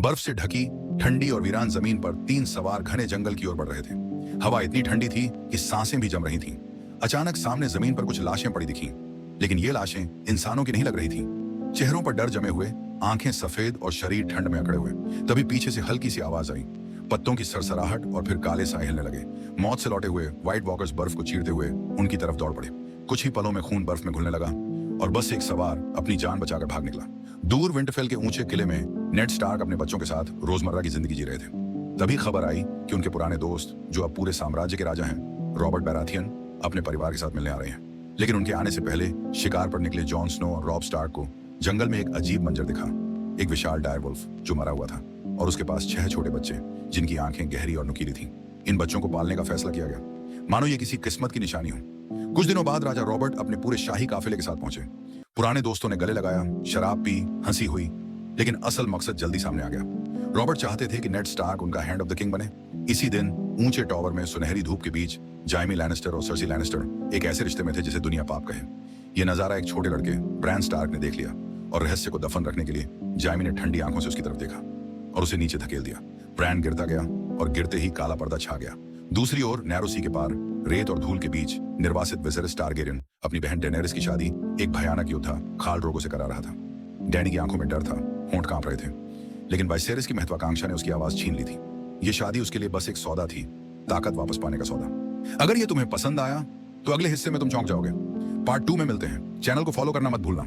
बर्फ से ढकी ठंडी और वीरान जमीन पर 3 सवार घने जंगल की ओर बढ़ रहे थे। हवा इतनी ठंडी थी कि सांसें भी जम रही थीं। अचानक सामने जमीन पर कुछ लाशें पड़ी दिखीं, लेकिन ये लाशें इंसानों की नहीं लग रही थीं। चेहरों पर डर जमे हुए, आंखें सफेद और शरीर ठंड में अकड़े हुए। तभी पीछे से हल्की सी आवाज आई, पत्तों की सरसराहट और फिर काले साए हिलने लगे। मौत से लौटे हुए व्हाइट वॉकर्स बर्फ को चीरते हुए उनकी तरफ दौड़ पड़े। कुछ ही पलों में खून बर्फ में घुलने लगा और बस एक सवार अपनी जान बचाकर भाग निकला। दूर विंटरफेल के ऊंचे किले में नेड स्टार्क अपने बच्चों के साथ रोजमर्रा की जिंदगी जी रहे थे। तभी खबर आई कि उनके पुराने दोस्त, जो अब पूरे साम्राज्य के राजा हैं, रॉबर्ट बैराथियन, अपने परिवार के साथ मिलने आ रहे हैं। लेकिन उनके आने से पहले शिकार पर निकले जॉन स्नो और रॉब स्टार्क को जंगल में एक अजीब मंजर दिखा। एक विशाल डायरवुल्फ जो मरा हुआ था और उसके पास 6 छोटे बच्चे जिनकी आंखें गहरी और नुकीली थीं। इन बच्चों को पालने का फैसला किया गया, मानो ये किसी किस्मत की निशानी हो। कुछ दिनों बाद राजा रॉबर्ट अपने पूरे शाही काफिले के साथ पहुंचे। पुराने दोस्तों ने गले लगाया, शराब पी, हंसी हुई, लेकिन असल मकसद जल्दी सामने आ गया। रॉबर्ट चाहते थे कि नेड स्टार्क उनका हैंड ऑफ द किंग बने। इसी दिन ऊंचे टावर में सुनहरी धूप के बीच जाइमी लैनिस्टर और सर्सी लैनिस्टर एक ऐसे रिश्ते में थे जिसे दुनिया पाप कहे। यह नजारा एक छोटे लड़के ब्रैन स्टार्क ने देख लिया और रहस्य को दफन रखने के लिए जाइमी ने ठंडी आंखों से उसकी तरफ देखा और उसे नीचे धकेल दिया। ब्रैन गिरता गया और गिरते ही काला पर्दा छा गया। दूसरी ओर नैरो सी के पार रेत और धूल के बीच निर्वासित विसेरिस टारगेरियन अपनी बहन डेनेरिस की शादी एक भयानक योद्धा खाल ड्रोगो से करा रहा था। डैनी की आंखों में डर था, होंठ कांप रहे थे, लेकिन वाइसेरिस की महत्वाकांक्षा ने उसकी आवाज छीन ली थी। यह शादी उसके लिए बस एक सौदा थी, ताकत वापस पाने का सौदा। अगर यह तुम्हें पसंद आया तो अगले हिस्से में तुम चौंक जाओगे। पार्ट 2 में मिलते हैं। चैनल को फॉलो करना मत भूलना।